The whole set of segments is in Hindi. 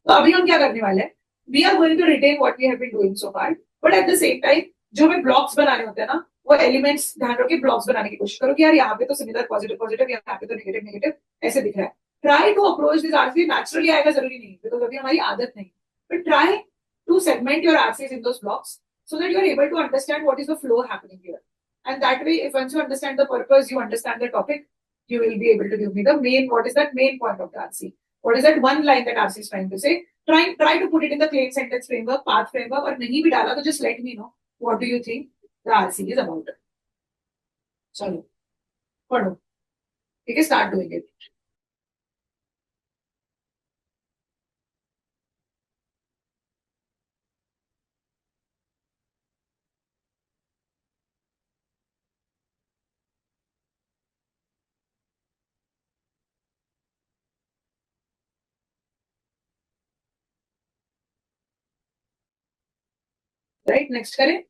तो अभी हम क्या करने वाले हैं, we are going to retain what we have been doing so far, but at the same time जो हमें ब्लॉक्स बनाने होते हैं ना, वो एलिमेंट्स ध्यान रखो कि ब्लॉक्स बनाने की कोशिश करो कि यार यहाँ पे तो सिमिलर पॉजिटिव पॉजिटिव, यहाँ पे तो नेगेटिव नेगेटिव ऐसे दिख रहा है. Try to approach this RC. Naturally आएगा जरूरी नहीं, बिकॉज अभी हमारी आदत नहीं, but try to segment your RCs in those blocks so that you are able to understand what is the flow happening here. And that way, if once you understand the purpose, you understand the topic, you will be able to give me the main, what is that main point of the RC? What is that one line that RC is trying to say? Try to put it in the plain sentence framework, path framework, और नहीं भी डाला तो just let me know what do you think the RC is about. चलो पढ़ो, ठीक है, start doing it. Right, next करें,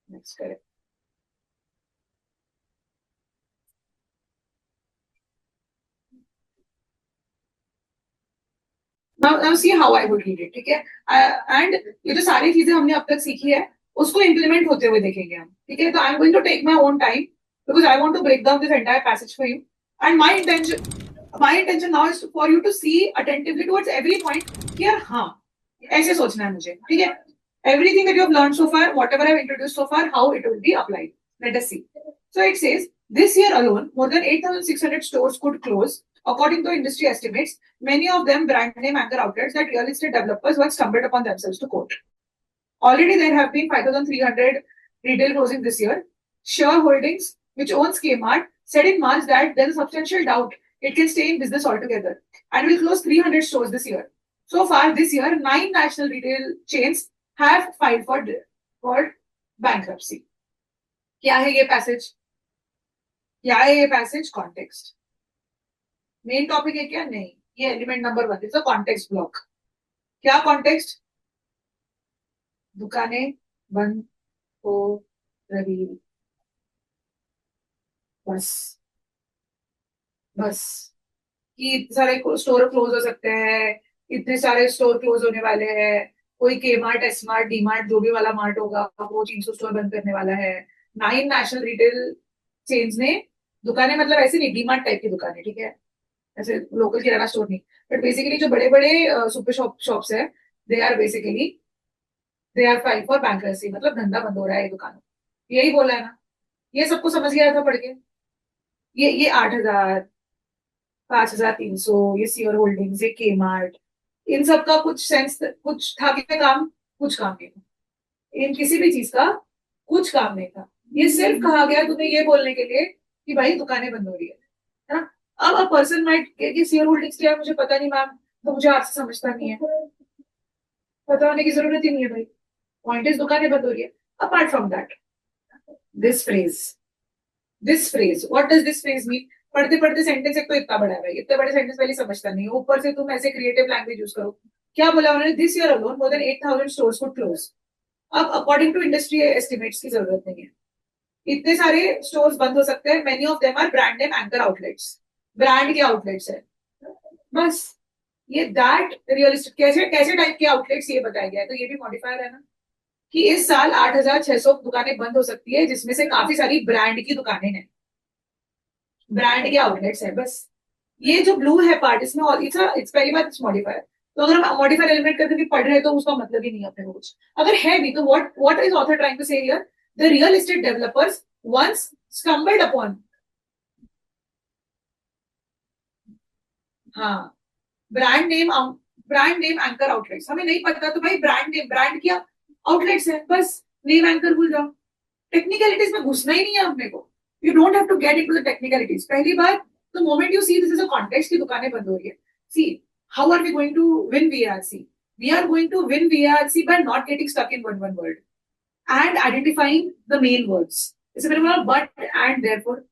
next करें. Now see how I would read it, ठीक है. And ये जो सारी चीजें हमने अब तक सीखी है उसको इम्प्लीमेंट होते हुए देखेंगे हम, ठीक है. तो I am going to take my own time because I want to break down this entire passage for you, and my intention now is for you to see attentively towards every point कि यार हाँ ऐसे सोचना है मुझे, ठीक है. Everything that you have learned so far, whatever I have introduced so far, how it will be applied. Let us see. So it says this year alone more than 8,600 stores could close. According to industry estimates, many of them brand name anchor outlets that real estate developers once stumbled upon themselves to quote. Already there have been 5,300 retail closings this year. Sure Holdings, which owns Kmart, said in March that there is a substantial doubt it can stay in business altogether and will close 300 stores this year. So far this year, 9 national retail chains have filed for bankruptcy. क्या है ये पैसेज? क्या है ये पैसेज? कॉन्टेक्स्ट. मेन टॉपिक है क्या? नहीं, ये element number 1 is a context block. क्या कॉन्टेक्स्ट? दुकानें बंद हो रही, बस बस कि इतने सारे स्टोर क्लोज हो सकते हैं, इतने सारे स्टोर क्लोज होने वाले हैं. कोई के mart, S mart, D mart, जो भी वाला मार्ट होगा वो 300 स्टोर बंद करने वाला है. 9 नेशनल रिटेल चेन्स ने, दुकानें मतलब ऐसे नहीं डी मार्ट टाइप की दुकानें, ठीक है, ऐसे लोकल किराना स्टोर नहीं, बट बेसिकली जो बड़े बड़े सुपर शॉप्स है, they are basically they are file for bankruptcy. मतलब धंधा बंद हो रहा है दुकानों. यही बोला है ना, ये सबको समझ गया था पढ़ के. ये 8,000, 5,300, ये सीयर होल्डिंग्स, ये के मार्ट, इन सब का कुछ सेंस, कुछ था क्या काम? कुछ काम नहीं था. इन किसी भी चीज का कुछ काम नहीं था. ये सिर्फ कहा गया तुम्हें ये बोलने के लिए कि भाई दुकानें बंद हो रही है ना. अब अ पर्सन माइट कि शेयर होल्डिंग्स क्या है मुझे पता नहीं मैम, तो मुझे आपसे समझता नहीं है. पता होने की जरूरत ही नहीं है भाई. पॉइंट इज दुकानें बंद हो रही है. Apart from that, this phrase what does this phrase mean? पढ़ते पढ़ते सेंटेंस एक तो इतना बड़ा है भाई, इतने बड़े सेंटेंस पहले समझता नहीं है, ऊपर से तुम ऐसे क्रिएटिव लैंग्वेज यूज करो. क्या बोला उन्होंने? This year alone more than 8,000 stores could close. अब अकॉर्डिंग टू इंडस्ट्री एस्टिमेट्स की जरूरत नहीं है, इतने सारे स्टोर्स बंद हो सकते हैं. Many of them are brand name anchor outlets. Brand के आउटलेट्स है बस. ये दैट रियलिस्टिक कैसे कैसे टाइप के आउटलेट्स ये बताया गया है. तो ये भी मॉडिफायर है ना कि इस साल 8,600 दुकानें बंद हो सकती है, जिसमें से काफी सारी ब्रांड की दुकानें हैं, ब्रांड के आउटलेट्स है बस. ये जो ब्लू है पार्ट, इसमें इट्स पहली बात इट्स मॉडिफायर. तो अगर हम मॉडिफायर एलिमेंट करके भी पढ़ रहे हैं तो उसका मतलब ही नहीं है अपने को कुछ. अगर है भी तो what is author trying to say here? The real estate developers once stumbled upon. हाँ, ब्रांड नेम एंकर आउटलेट्स. हमें नहीं पता तो भाई ब्रांड नेम, ब्रांड क्या आउटलेट्स है बस. नेम एंकर भूल जाओ. टेक्निकलिटीज में घुसना ही नहीं है अपने को. You don't have to get into the technicalities. पहली बार the moment you see this is a context की दुकानें बंद हो रही है. See how are we going to win VRC? We are going to win VRC by not getting stuck in one word and identifying the main words. जैसे मैंने बोला but and therefore.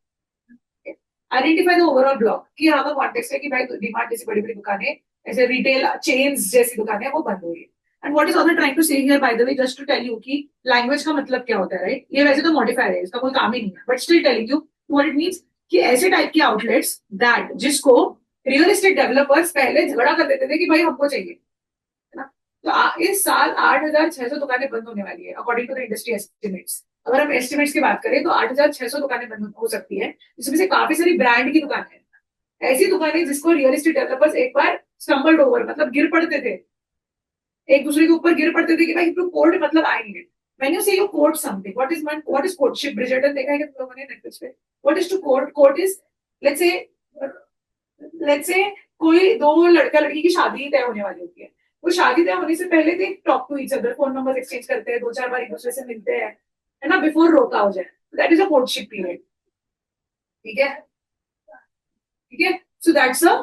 Identify the overall block कि यहाँ का कॉन्टेक्स्ट है कि भाई डीमार्ट जैसी बड़ी बड़ी दुकानें, ऐसे रिटेल चेन्स जैसी दुकानें वो बंद हो रही है. And what is also trying to say here by the way, just to tell you कि लैंग्वेज का मतलब क्या होता है, राइट. ये वैसे तो मॉडिफायर है, इसका कोई काम ही नहीं है, but still telling you what it means कि ऐसे टाइप के आउटलेट्स दैट जिसको रियल एस्टेट डेवलपर्स पहले झगड़ा कर देते थे कि भाई हमको चाहिए, है ना। तो इस साल 8,600 दुकानें बंद होने वाली है according to the industry estimates. अगर हम एस्टिमेट्स की बात करें तो 8,600 दुकानें बंद हो सकती है, जिसमें से काफी सारी ब्रांड की दुकानें हैं, ऐसी दुकानें जिसको रियल एस्टेट डेवलपर्स एक बार स्टम्बल्ड ओवर, मतलब गिर पड़ते थे, एक दूसरे के ऊपर गिर पड़ते थे कि भाई तू कोर्ट मतलब आएंगे। When you say you quote something, what is courtship? Bridgerton देखा है क्या तुम लोगों ने नेटफ्लिक्स पे? What is to court? Court is, let's say, let's say कोई दो लड़का लड़की की शादी तय होने वाली होती है, वो शादी तय होने से पहले they talk to each other, phone number exchange करते हैं, दो चार बार एक दूसरे से मिलते हैं, है ना, बिफोर रोका हो जाए। That is a courtship period. ठीक है, ठीक है, so that's a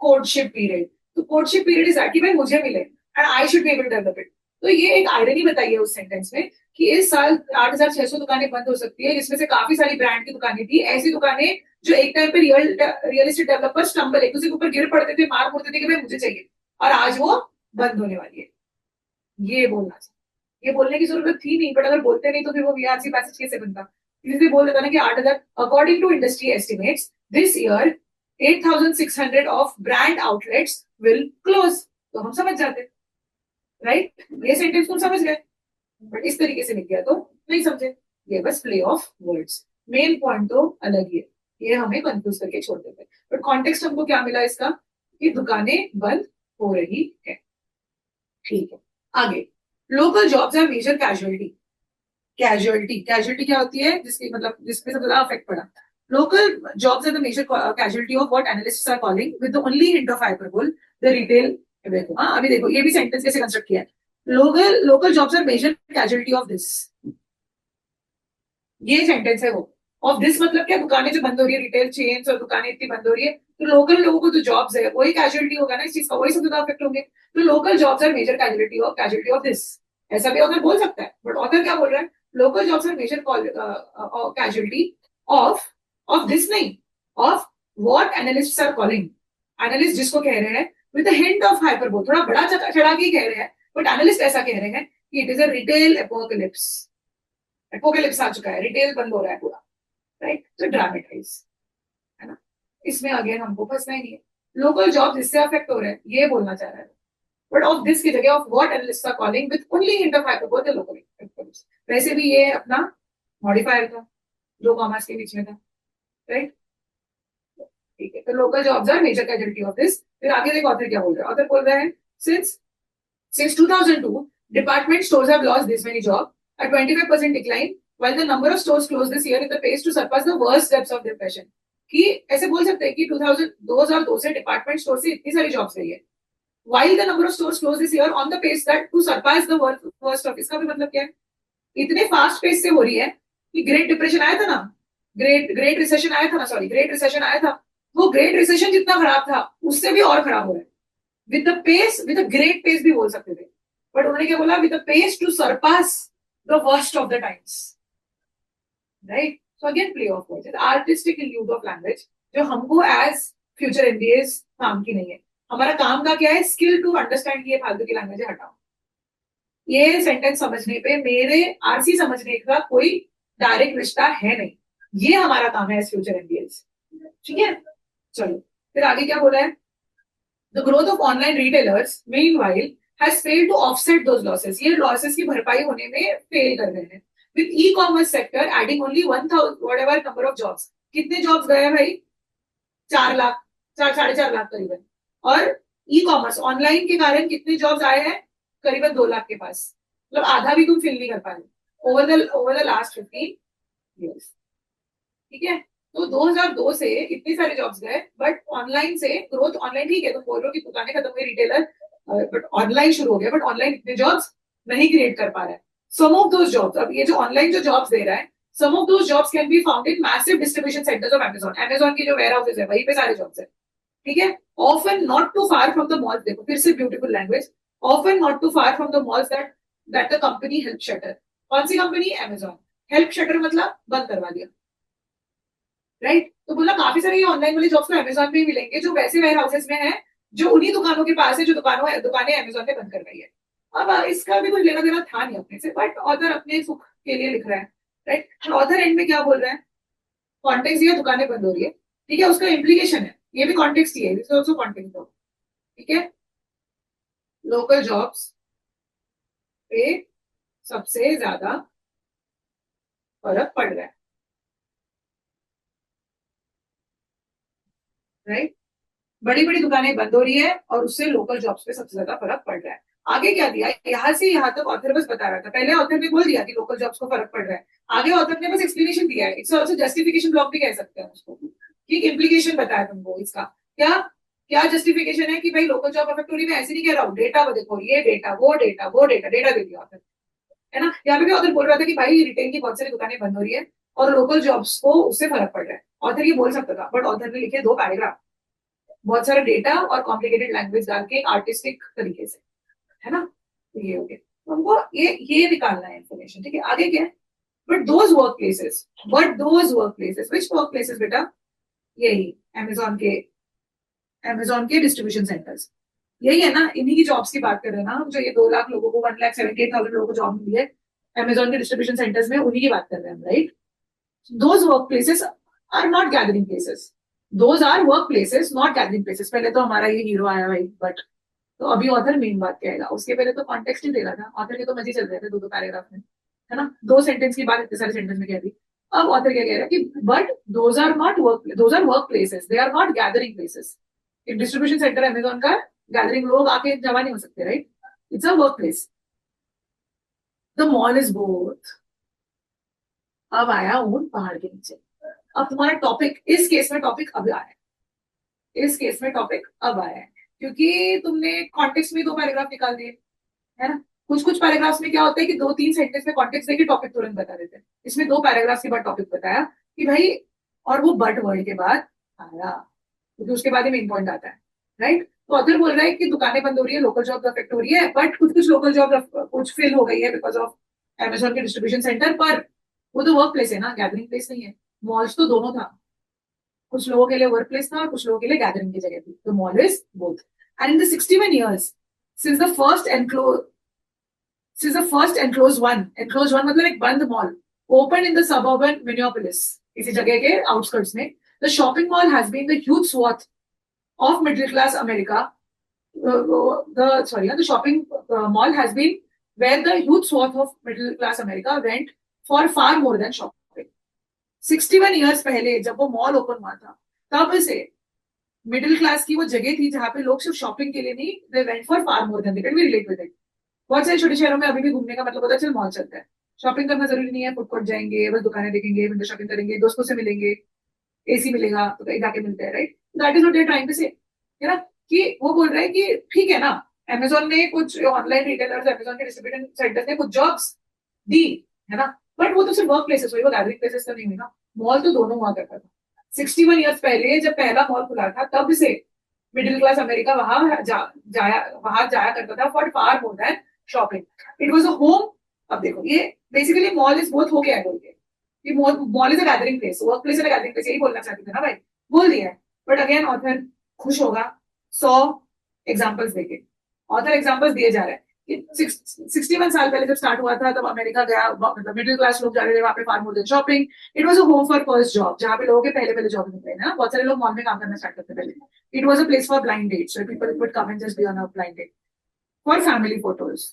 courtship period. तो कोर्टशिप पीरियड इज दैट कि भाई मुझे मिले and I should be able to develop it. तो ये एक आयरनी बताई है उस सेंटेंस में कि इस साल 8,600 दुकानें बंद हो सकती है, जिसमें से काफी सारी ब्रांड की दुकानें थी, ऐसी दुकानें जो एक टाइम पे रियल एस्टेट डेवलपर स्टम्बल एक दूसरे के ऊपर गिर पड़ते थे, मार मुड़ते थे कि भाई मुझे चाहिए, और आज वो बंद होने वाली है। ये बोलना चाहिए, ये बोलने की जरूरत थी नहीं, बट अगर बोलते नहीं तो फिर वो वीआरसी पैसेज कैसे बनता। इसलिए बोल देता ना कि 8,000 according to industry estimates this year 8,600 of brand outlets will close. तो हम समझ जाते, राइट, ये सेंटेंस तुम समझ गए, बट इस तरीके से लिख गया तो नहीं समझे। ये बस play of words, main point तो अलग ही है, ये हमें कंफ्यूज करके छोड़ देते हैं। बट कॉन्टेक्स्ट हमको क्या मिला इसका, कि दुकानें बंद हो रही है। ठीक है, आगे, local jobs are major casualty. Casualty क्या होती है, जिसकी मतलब जिसपे सबसे ज्यादा अफेक्ट पड़ा। Local jobs are the major casualty of what analysts are calling with the only hint of hyperbole the retail. देखो हाँ, अभी देखो ये भी सेंटेंस कैसे कंस्ट्रक्ट किया है। Local jobs are major casualty of this, ये सेंटेंस है वो। ऑफ दिस मतलब क्या, दुकानें जो बंद हो रही है, रिटेल चेन्स और दुकानें इतनी बंद हो रही है, तो लोकल लोगों को जो जॉब्स है वही कैजुअलिटी होगा ना इस चीज का, वही सबसे ज्यादा अफेक्ट होंगे। तो local jobs are major casualty of this, ऐसा भी ऑथर बोल सकता है, बट ऑथर क्या बोल रहा है, local jobs are major casualty of of this नहीं, of what analysts are calling. Analyst जिसको कह रहे हैं विद हिंट ऑफ हाइपरबोल, थोड़ा बड़ा चढ़ा के कह रहे हैं, बट एनालिस्ट ऐसा कह रहे हैं कि it is a retail apocalypse. Apocalypse आ चुका है, रिटेल बंद हो रहा है पूरा, राइट, तो ड्रामेटाइज, है ना। इसमें अगेन हमको फंसना ही नहीं है, लोकल जॉब इससे अफेक्ट हो रहे हैं ये बोलना चाह रहा है, बट ऑफ दिस की जगह of what analyst are calling with only hint of hyperbole the local apocalypse. वैसे भी ये अपना मॉडिफायर था, दो कॉमास के बीच में था, राइट। ठीक है, तो local jobs are major casualty of this. फिर आगे देखो ऑथर क्या बोल रहा है, ऑथर बोल रहा है since 2002 department stores have lost this many jobs, a 25% decline, while the number of stores closed this year in the pace to surpass the worst depths of depression। कि ऐसे बोल सकते हैं कि 2002 से डिपार्टमेंट स्टोर से इतनी सारी जॉब्स गई है, while the number of stores closed this year on the pace that to surpass the worst of। इसका भी मतलब क्या है, इतने फास्ट पेस से हो रही है कि ग्रेट डिप्रेशन आया था ना, ग्रेट रिसेशन आया था ना, सॉरी ग्रेट रिसेशन आया था, वो ग्रेट रिसेशन जितना खराब था उससे भी और खराब हो रहा है। With the pace, with the great pace भी बोल सकते थे, बट उन्होंने क्या बोला, with the pace to surpass the worst of the times, right. So again play of words, artistic use of language, जो हमको एज फ्यूचर एमबीएस काम की नहीं है। हमारा काम का क्या है, स्किल टू अंडरस्टैंड ये फालतू की लैंग्वेज हटाओ। ये सेंटेंस समझने पे मेरे आरसी समझने का कोई डायरेक्ट रिश्ता है नहीं, ये हमारा काम है एज फ्यूचर एमबीएस। ठीक है, चलो फिर आगे क्या बोला है, The growth of online retailers, meanwhile, has failed to offset those losses. ये losses की भरपाई होने में fail कर रहे हैं। With e-commerce sector adding only 1,000 whatever number of jobs. कितने jobs गए भाई, 4 लाख, 4.5 लाख करीबन। और ई-कॉमर्स ऑनलाइन के कारण कितने जॉब्स आए हैं, करीबन 2 लाख के पास, मतलब आधा भी तुम फिल नहीं कर पाए ओवर द लास्ट 15 years। ठीक है, तो 2002 से इतनी सारे जॉब्स गए, बट ऑनलाइन से ग्रोथ, ऑनलाइन ठीक है तुम बोल रहे हो कि दुकानें खत्म हुई रिटेलर, बट ऑनलाइन शुरू हो गया, बट ऑनलाइन इतने जॉब्स नहीं क्रिएट कर पा रहा है। सम ऑफ दोस जॉब्स, अब ये जो ऑनलाइन जो जॉब्स दे रहा है, some of those jobs can be found in massive distribution centres of Amazon. Amazon की जो वेयर हाउसेज है वहीं पे सारे जॉब्स है। ठीक है, often not too far from the malls, देखो फिर से beautiful language, often not too far from the malls that the company help shutter. कौन सी कंपनी, अमेजॉन। हेल्प शटर मतलब बंद करवा दिया, राइट। तो बोला काफी सारे ये ऑनलाइन वाले जॉब्स तो अमेजॉन पे ही मिलेंगे, जो वैसे वेयर हाउसेस में है जो उन्हीं दुकानों के पास है, जो दुकानें अमेजॉन पे बंद करवाई है। अब इसका भी कुछ लेना देना था नहीं अपने से, बट ऑथर अपने सुख के लिए लिख रहा है, राइट। ऑथर एंड में क्या बोल रहा है, कॉन्टेक्स्ट दिया दुकानें बंद हो रही है, ठीक है, उसका इम्प्लीकेशन है ये भी कॉन्टेक्स्ट ही है, दिस ऑल्सो कॉन्टेक्स्ट ऑफ, ठीक है। लोकल जॉब्स पे सबसे ज्यादा फर्क पड़ रहा है, राइट। बड़ी बड़ी दुकानें बंद हो रही है और उससे लोकल जॉब्स पे सबसे ज्यादा फर्क पड़ रहा है। आगे क्या दिया, यहाँ से यहाँ तक ऑथर बस बता रहा था, पहले ऑथर ने बोल दिया कि लोकल जॉब्स को फर्क पड़ रहा है, आगे ऑथर ने बस एक्सप्लेनेशन दिया है, इट्स ऑल्सो जस्टिफिकेशन ब्लॉक भी कह सकते हैं उसको, ठीक, इम्प्लीकेशन बताया तुमको इसका। क्या क्या जस्टिफिकेशन है कि भाई लोकल जॉब अफेक्ट हो रही, मैं ऐसे नहीं कह रहा हूँ, डेटा वो देखो, ये डेटा वो डेटा वो डेटा, डेटा दे दिया ऑथर, है ना। यहाँ पे भी ऑथर बोल रहा था कि भाई रिटेल की बहुत सारी दुकानें बंद हो रही है और लोकल जॉब्स को उससे फर्क पड़ रहा है, ऑथर ये बोल सकता था, बट ऑथर ने लिखे दो पैराग्राफ, बहुत सारा डेटा और कॉम्प्लिकेटेड लैंग्वेज डाल के आर्टिस्टिक तरीके से, है ना। तो ये हो गया, तो हमको ये निकालना है इन्फॉर्मेशन, ठीक है। आगे क्या है, but those work places, which work places बेटा, यही अमेजोन के डिस्ट्रीब्यूशन सेंटर्स, यही है ना, इन्हीं की जॉब्स की बात कर रहे हैं ना हम, जो ये 2 लाख लोगों को, 1,78,000 लोगों को जॉब मिली है अमेजोन के डिस्ट्रीब्यूशन सेंटर्स में, उन्हीं की बात कर रहे हैं हम, right. Those work places are not gathering places, those are work places not gathering places. पहले तो हमारा ये हीरो आया भाई, बट तो अभी ऑथर मेन बात कहेगा, उसके पहले तो कॉन्टेक्स्ट ही दे रहा था, ऑथर के तो मजे चल रहे थे दो दो पैराग्राफ में, है ना, 2 सेंटेंस की बात इतने सारे सेंटेंस में कह दी। अब ऑथर क्या कह रहा है कि but those are work places, they are not gathering places. एक डिस्ट्रीब्यूशन सेंटर अमेजोन का, गैदरिंग लोग आके जमा नहीं हो सकते, right, it's a work place. The mall is both. अब आया ऊन पहाड़ के नीचे, अब तुम्हारा टॉपिक इस केस में, टॉपिक अब आया है, इस केस में टॉपिक अब आया है, क्योंकि तुमने कॉन्टेक्स्ट में 2 पैराग्राफ निकाल दिए, है ना। कुछ कुछ पैराग्राफ्स में क्या होता है कि 2-3 सेंटेंस में कॉन्टेक्स्ट देके टॉपिक तुरंत बता देते हैं, इसमें 2 पैराग्राफ्स के बाद टॉपिक बताया कि भाई, और वो बट वर्ड के बाद आया, क्योंकि उसके बाद ही मेन पॉइंट आता है, राइट। तो ऑथर बोल रहा है कि दुकानें बंद हो रही है, लोकल जॉब अफेक्ट हो रही है, बट कुछ कुछ लोकल जॉब कुछ फिल हो गई है बिकॉज ऑफ अमेजोन के डिस्ट्रीब्यूशन सेंटर, पर वो तो वर्क प्लेस है ना, गैदरिंग प्लेस नहीं है। मॉल्स तो दोनों था, कुछ लोगों के लिए वर्क प्लेस था और कुछ लोगों के लिए गैदरिंग की जगह थी, तो mall is both. And in the 61 years since the first enclosed since the first enclosed one मतलब एक बंद mall opened in the suburban Minneapolis, इसी जगह के आउटस्कर्ट्स में, the shopping mall has been the huge swath of middle class America. The shopping mall has been where the huge swath of middle class America went for far more than shopping. 61 years पहले जब वो मॉल ओपन हुआ था, तब से मिडिल क्लास की वो जगह थी जहां पे लोग सिर्फ शॉपिंग के लिए नहीं, they went for far more then, they can be relate with it. बहुत सारे छोटे शहरों में अभी भी घूमने का मतलब होता है चल मॉल चलता है, शॉपिंग करना जरूरी नहीं है, फुड कोर्ट जाएंगे, बस दुकानें देखेंगे, विंडो शॉपिंग करेंगे, दोस्तों से मिलेंगे, एसी मिलेगा तो कहीं जाके मिलते हैं, right. That is what they are trying to say, है ना, कि वो बोल रहे हैं कि ठीक है ना, अमेजोन ने कुछ ऑनलाइन रिटेलर्स, अमेजोन के डिस्ट्रीब्यूशन सेंटर्स ने कुछ जॉब्स दी, है ना, बट वो तो सिर्फ वर्क प्लेसेस हुई, वो गैदरिंग प्लेसेस तो नहीं हुई ना। मॉल तो दोनों हुआ करता था। 61 years पहले जब पहला मॉल खुला था, तब से मिडिल क्लास अमेरिका वहां जाया करता था for far more than shopping, it was a home. अब देखो ये बेसिकली मॉल इज बोथ हो गया है, बोल के mall is a gathering place, work place is a gathering place, यही बोलना चाहते थे ना भाई, बोल दिया है। बट अगेन ऑथर खुश होगा 100 एग्जाम्पल्स देके, ऑथर एग्जाम्पल्स दिए जा रहे हैं कि 61 साल पहले जब स्टार्ट हुआ था तब अमेरिका गया, मतलब मिडिल क्लास लोग जा रहे थे वहां पे far more than shopping, it was a home for first job, जहाँ पे लोगों के पहले पहले जॉब मिलते हैं ना, बहुत सारे लोग मॉल में काम करना स्टार्ट करते पहले। It was a place for blind dates, so people would come and just be on a blind date, for family photos,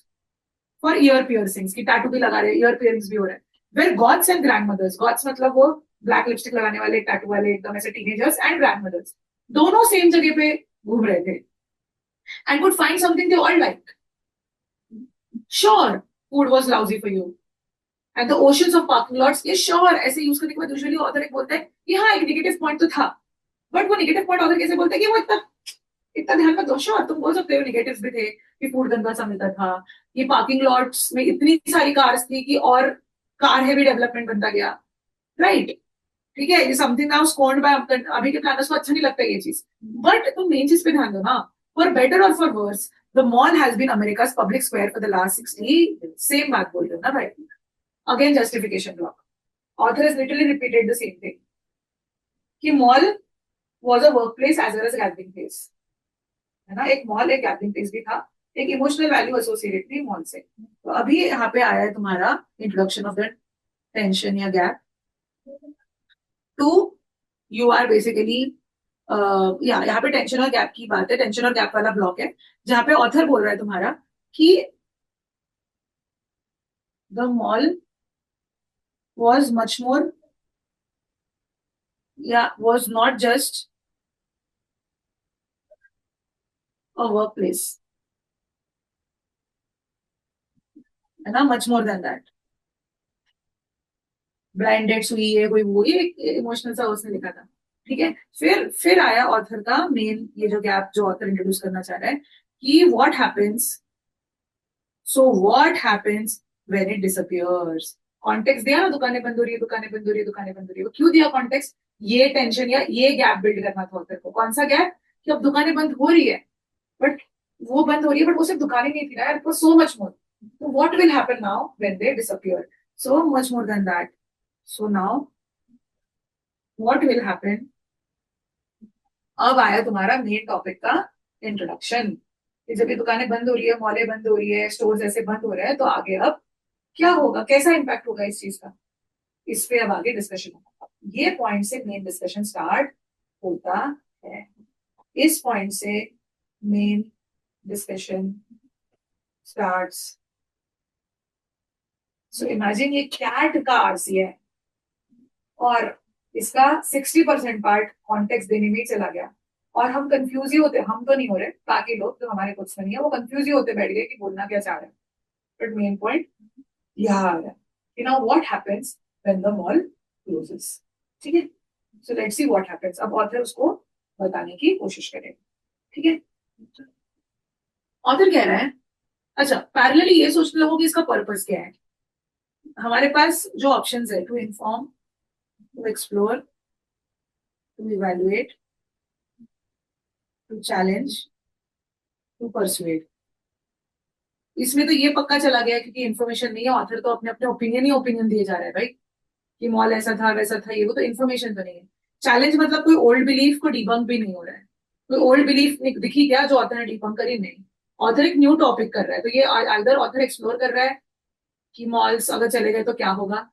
for ear piercings की टैटू भी लगा रहे हैं, ईयर पियरिंग्स भी हो रहे हैं, where goths and grandmothers, goths मतलब वो ब्लैक लिपस्टिक लगाने वाले टैटू वाले एकदम ऐसे टीनेजर्स, एंड ग्रैंड मदर्स दोनों सेम जगह पे घूम रहे थे and could find something they all like. Sure food was lousy for you and the oceans of parking lots, ये श्योर ऐसे यूज करने के बाद यूजुअली ऑथर एक बोलता है कि हाँ एक नेगेटिव पॉइंट तो था, बट वो नेगेटिव पॉइंट ऑथर कैसे बोलते हैं कि वो इतना इतना ध्यान मत दो, श्योर तुम बोल सकते हो नेगेटिव्स भी थे कि फूड गंदा सा मिलता था, ये पार्किंग लॉट्स में इतनी सारी कार्स थी कि और कार हैवी डेवलपमेंट बनता गया, राइट, ठीक है, ये समथिंग नाउ स्कॉन्ड बाय अभी के प्लानर्स को अच्छा नहीं लगता ये चीज, बट तुम मेन चीज पे ध्यान दो ना, फॉर बेटर और for worse the mall has been America's public square for the last 60, same बात बोल रहे हो ना भाई, again justification block, author has literally repeated the same thing कि mall was a workplace as well as a gathering place, है ना, एक मॉल एक गैदरिंग प्लेस भी था, एक इमोशनल वैल्यू एसोसिएटेड थी मॉल से। तो अभी यहाँ पे आया है तुम्हारा इंट्रोडक्शन ऑफ द टेंशन या gap to, you are basically या यहाँ पे टेंशन और गैप की बात है, टेंशन और गैप वाला ब्लॉक है, जहाँ पे ऑथर बोल रहा है तुम्हारा कि the mall was much more, या was not just a work place, है ना, much more than that. Blind dates हुई है कोई, वो ये इमोशनल सा उसने लिखा था। ठीक है, फिर आया ऑथर का मेन, ये जो गैप जो ऑथर इंट्रोड्यूस करना चाह रहा है कि what happens, so what happens when it disappears. Context दिया ना, दुकानें बंद हो रही है, दुकानें बंद हो रही है, दुकानें बंद हो रही है, क्यों दिया कॉन्टेक्स्ट? ये टेंशन या ये गैप बिल्ड करना था ऑथर को। कौन सा गैप? कि अब दुकानें बंद हो रही है, बट वो बंद हो रही है, बट वो सिर्फ दुकानें नहीं थी ना यार, सो मच मोर। तो what will happen now when they disappear? So much more than that. So now what will happen? अब आया तुम्हारा मेन टॉपिक का इंट्रोडक्शन, कि जब ये दुकानें बंद हो रही है, मॉलें बंद हो रही है, स्टोर्स ऐसे बंद हो रहे हैं, तो आगे अब क्या होगा, कैसा इंपैक्ट होगा इस चीज का, इस पे अब आगे डिस्कशन होगा। ये पॉइंट से मेन डिस्कशन स्टार्ट होता है, इस पॉइंट से main discussion starts. So imagine ये कैट का आरसी है और इसका 60% पार्ट कॉन्टेक्स्ट देने में ही चला गया, और हम कंफ्यूज ही होते, हम तो नहीं हो रहे, बाकी लोग जो हमारे कुछ नहीं है वो कंफ्यूज ही होते बैठ गए कि बोलना क्या चाह रहे हैं। बट मेन पॉइंट यहाँ आ रहा है कि now what happens when the mall closes. ठीक है, so let's see what happens. अब ऑथर उसको बताने की कोशिश करेगा। ठीक है, ऑथर कह रहा है, अच्छा पैरेलली ये सोचने लोगों कि इसका पर्पस क्या है। हमारे पास जो ऑप्शंस है, to inform, to explore, to evaluate, to challenge, to persuade. इसमें तो ये पक्का चला गया क्योंकि इन्फॉर्मेशन नहीं है, ऑथर तो अपने अपने ओपिनियन ही ओपिनियन दिए जा रहा है भाई, कि मॉल ऐसा था वैसा था, ये वो तो इन्फॉर्मेशन तो नहीं है। चैलेंज मतलब कोई ओल्ड बिलीफ को डिबंक भी नहीं हो रहा है, कोई ओल्ड बिलीफ दिखी क्या जो ऑथर ने डिबंक करी? नहीं, ऑथर एक न्यू टॉपिक कर रहा है। तो ये इधर ऑथर एक्सप्लोर कर रहा है कि मॉल्स अगर चले गए तो क्या होगा,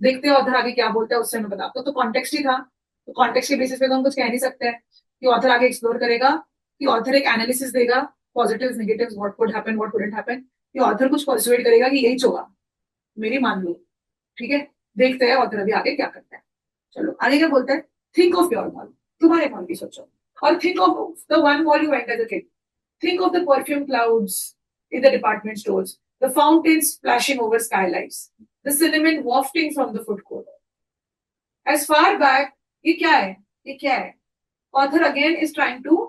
देखते हैं ऑथर आगे क्या बोलता है, उससे मैं बताता हूँ। तो कॉन्टेक्स्ट ही था, तो कॉन्टेक्स्ट के बेसिस पे तो हम कुछ कह नहीं सकते हैं कि ऑथर आगे एक्सप्लोर करेगा, कि ऑथर एक एनालिसिस देगा, positive negative, what could happen what couldn't happen, कि ऑथर कुछ परसुएट करेगा कि यही होगा, मेरी मान लो। ठीक है, देखते हैं ऑथर अभी आगे क्या करता है। चलो आगे क्या बोलता है, थिंक ऑफ योर मॉल, तुम्हारे मॉल की सोचो, और think of the one mall you went as a kid. Think of the perfume clouds in the department stores, the fountains splashing over skylights, the cinnamon wafting from the food court. As far back, ये क्या है, ये क्या है? Author again is trying to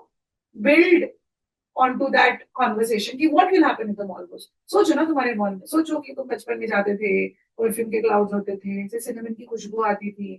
build onto that conversation कि what will happen if the mall goes. सोचो ना, तुम्हारे मॉल में सोचो कि तुम बचपन में जाते थे, परफ्यूम के क्लाउड्स होते थे, जैसे सिनेमन की खुशबू आती थी,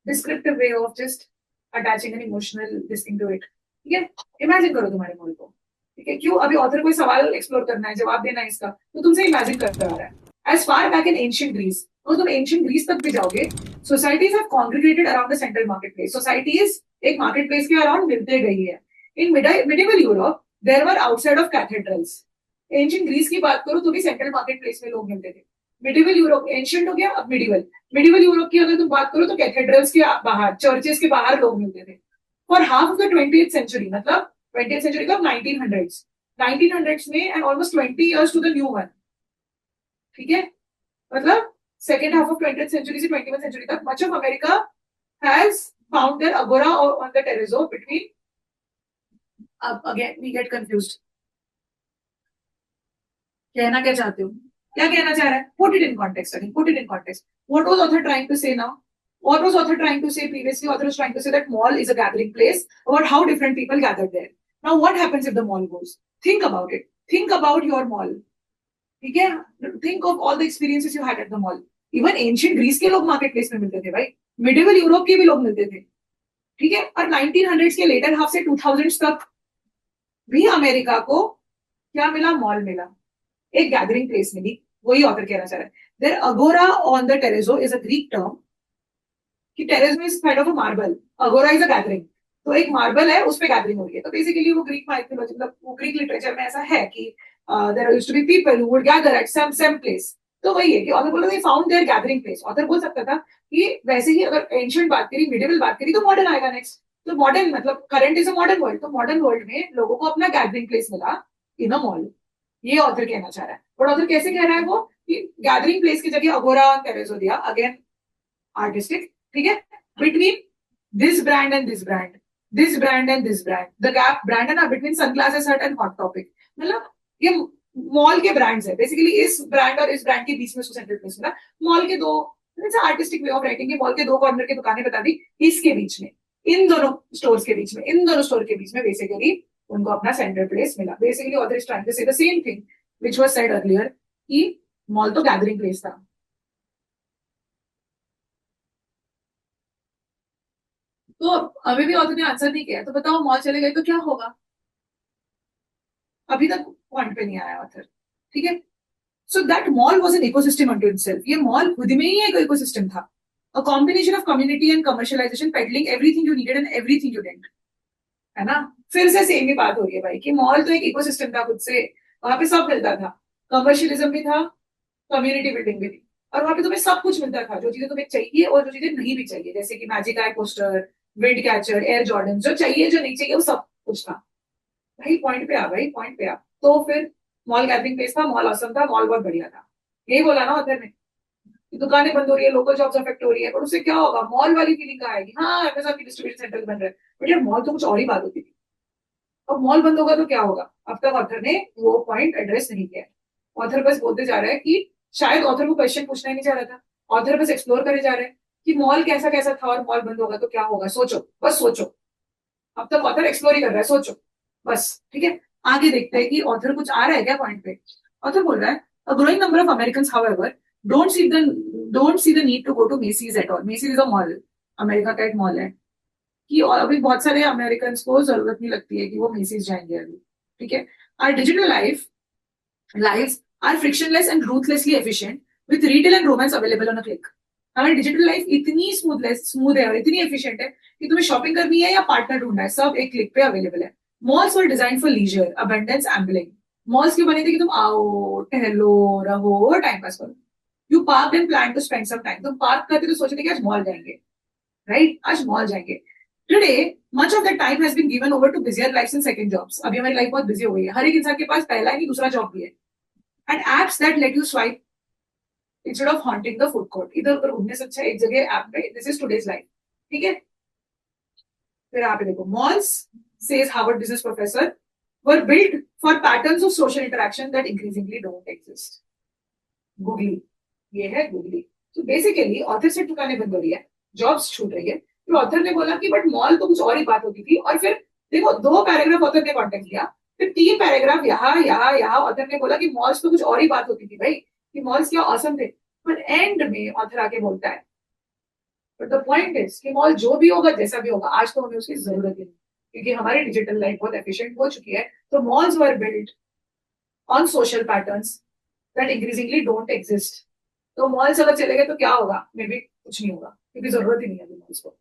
descriptive way of just attaching an emotional this to it. ठीक है, इमेजिन करो तुम्हारे मॉल को। ठीक है, क्यों? अभी ऑथर कोई सवाल एक्सप्लोर करना है, जवाब देना है इसका, तो तुमसे इमेजिन करते आ रहा है। As far back in ancient Greece, तो तुम एंशियंट ग्रीस तक भी जाओगे, societies have congregated around the central market place. Societies एक मार्केट प्लेस के अराउंड मिलते गई है। In medieval Europe there were outside of cathedrals. Ancient Greece की बात करो तो भी सेंट्रल मार्केट प्लेस में लोग मिलते थे। मिडिवल यूरोप, एंशियंट हो गया अब मिडिवल, मिडिवल यूरोप की अगर तुम बात करो तो कैथेड्रल्स के बाहर, चर्चेस के बाहर लोग मिलते थे। For half of the 20th century, मतलब 20th सेंचुरी का 1900s, 1900s में, and almost 20 years to the new one. ठीक है, मतलब second half of 20th century से 21st सेंचुरी तक much of America has found their agora on the terrazzo between, again we get confused, कहना क्या चाहते हो, क्या कहना चाह रहा है? Put it in context, again put it in context. What was author trying to say now? What was author trying to say previously? Author was trying to say that mall is a gathering place, about how different people gathered there. Now what happens if the mall goes? Think about it. Think about your mall. ठीक है, think of all the experiences you had at the mall. Even ancient Greece के लोग मार्केट प्लेस में मिलते थे भाई, मिडिवल यूरोप के भी लोग मिलते थे। ठीक है, और 1900s के लेटर हाफ से 2000s तक भी अमेरिका को क्या मिला? मॉल मिला, एक गैदरिंग प्लेस मिली। वही ऑथर कहना चाह रहा है। Their agora on the terrazzo is a Greek term, कि टेरेस में is kind of a marble, agora is a gathering, तो एक मार्बल है उस पे गैदरिंग हो रही है। तो बेसिकली वो ग्रीक माइथोलॉजी, मतलब वो ग्रीक लिटरेचर में ऐसा है कि there used to be people who would gather at some place. तो वही है कि ऑथर बोला they found their gathering place. Author बोल सकता था कि वैसे ही अगर एंशिएंट बात करी, मिडिवल बात करी, तो मॉडर्न आएगा नेक्स्ट। तो मॉडर्न मतलब current is a modern world, तो मॉडर्न वर्ल्ड में लोगों को अपना गैदरिंग प्लेस मिला इन अ मॉल, ये ऑथर कहना चाह रहा है। बट ऑथर कैसे कह रहा है वो कि गैदरिंग प्लेस की जगह अगोरा टेरेजो दिया, अगेन आर्टिस्टिक, ठीक है, between this brand and this brand, this brand and this brand, the gap brand है ना बिटवीन सनग्लासेस हट एंड हॉट टॉपिक, मतलब ये मॉल के ब्रांड्स है बेसिकली, इस ब्रांड और इस ब्रांड के बीच में सेंट्रल प्लेस मिला, मॉल के दो, आर्टिस्टिक वे ऑफ राइटिंग के, मॉल के दो कॉर्नर की दुकानें बता दी, इसके बीच में, इन दोनों स्टोर्स के बीच में, इन दोनों स्टोर के बीच में बेसिकली उनको अपना सेंट्रल प्लेस मिला। Basically author is trying to say the same thing which was said earlier कि मॉल तो गैदरिंग प्लेस था। तो अभी भी ऑथर ने आंसर नहीं किया, तो बताओ मॉल चले गए तो क्या होगा, अभी तक पॉइंट पे नहीं आया ऑथर, ठीक है। So that mall was an ecosystem unto itself, ये मॉल खुद में ही एक इकोसिस्टम था, a combination of community and commercialisation pedalling everything you needed and everything you didn't, है ना। फिर से सेम ही बात हो रही है भाई कि मॉल तो एक इकोसिस्टम था खुद से, वहां पे सब मिलता था, कमर्शियलिज्म भी था, कम्युनिटी बिल्डिंग भी थी, और वहां पे तुम्हें सब कुछ मिलता था जो चीजें तुम्हें चाहिए और जो चीजें नहीं भी चाहिए, जैसे कि magic eye poster, wind catcher, Air Jordan, जो चाहिए जो नहीं चाहिए वो सब कुछ था। भाई पॉइंट पे आ, भाई पॉइंट पे आ। तो फिर मॉल गैदरिंग प्लेस था, मॉल ऑसम था, मॉल बहुत बढ़िया था, यही बोला ना ऑथर ने कि दुकानें बंद हो रही है, लोकल जॉब्स अफेक्ट हो रही है, पर उससे क्या होगा, मॉल वाली फीलिंग का आएगी, हाँ अमेज़न की डिस्ट्रीब्यूशन सेंटर बन रहे हैं, बट यार मॉल तो कुछ और ही बात होती थी। अब मॉल बंद होगा तो क्या होगा, अब तक ऑथर ने वो पॉइंट एड्रेस नहीं किया। ऑथर बस बोलते जा रहा है कि शायद ऑथर को क्वेश्चन पूछना ही नहीं चाह रहा था, ऑथर बस एक्सप्लोर करे जा रहे हैं कि मॉल कैसा कैसा था और मॉल बंद होगा तो क्या होगा, सोचो बस सोचो। अब तक ऑथर एक्सप्लोर ही कर रहा है, सोचो बस, ठीक है। आगे देखते हैं कि ऑथर कुछ आ रहा है क्या पॉइंट पे। ऑथर बोल रहा है a growing number of American however don't see the don't see the need to go to Macy's at all, Macy's is a mall, America का एक मॉल है, कि और अभी बहुत सारे अमेरिकन को जरूरत नहीं लगती है कि वो मेसीज जाएंगे अभी, ठीक है। Are digital life are frictionless and ruthlessly efficient with retail and romance available on a click, हमारी डिजिटल लाइफ इतनी स्मूथ है और इतनी एफिशिएंट है कि तुम्हें शॉपिंग करनी है या पार्टनर ढूंढना है, सब एक क्लिक पे अवेलेबल है। Malls were designed for leisure abundance ambling, malls क्यों बने थे कि तुम आओ टहलो रहो और टाइम पास करो, you park and plan to spend some time, तुम पार्क करते तो सोचते कि आज मॉल जाएंगे, राइट, आज मॉल जाएंगे। Today much of that time has been given over to busier life and second jobs, अभी हमारी लाइफ बहुत बिजी हो गई है, हर एक इंसान के पास पहला ही नहीं दूसरा जॉब भी है, and apps that let you swipe instead of haunting the food court, इधर उधर घूमने से अच्छा एक जगह ऐप पे, दिस इज टुडेज लाइफ, ठीक है। फिर आप देखो malls says Harvard business professor were built for patterns of social interaction that increasingly don't exist, googly, ये है गूगली। तो बेसिकली ऑथर से दुकानें बंद हो रही है, जॉब्स छूट रही है, फिर ऑथर ने बोला कि बट मॉल तो कुछ और ही बात होती थी, और फिर देखो दो पैराग्राफ ऑथर ने कॉन्टेक्ट किया, फिर तीन पैराग्राफ यहाँ ऑथर ने बोला कि मॉल्स तो कुछ और ही बात होती थी भाई, कि मॉल्स क्या औसम थे, पर एंड में ऑथर आके बोलता है बट द पॉइंट इज कि मॉल जो भी होगा जैसा भी होगा आज तो हमें उसकी जरूरत ही नहीं, क्योंकि हमारी डिजिटल लाइफ बहुत एफिशिएंट हो चुकी है, तो malls were built on social patterns that increasingly don't exist. तो मॉल्स अगर चले गए तो क्या होगा, मे बी कुछ नहीं होगा क्योंकि जरूरत ही नहीं है मॉल्स को,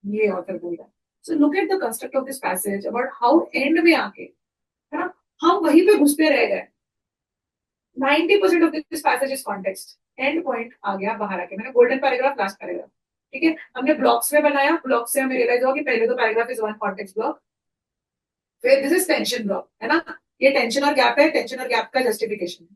ये ऑथर बोल रहा है। So look at the construct of this passage about how and में आके, है ना, हम वहीं पे घुसते रह गए, 90% of this passage is context, and point आ गया बाहर आके, मैंने गोल्डन पैराग्राफ लास्ट पैराग्राफ, ठीक है, हमने ब्लॉक्स में बनाया, ब्लॉक से हमें रियलाइज हुआ कि पहले तो paragraph is one context block, फिर दिस इज टेंशन ब्लॉक, है ना, ये टेंशन और गैप है, टेंशन और गैप का जस्टिफिकेशन है,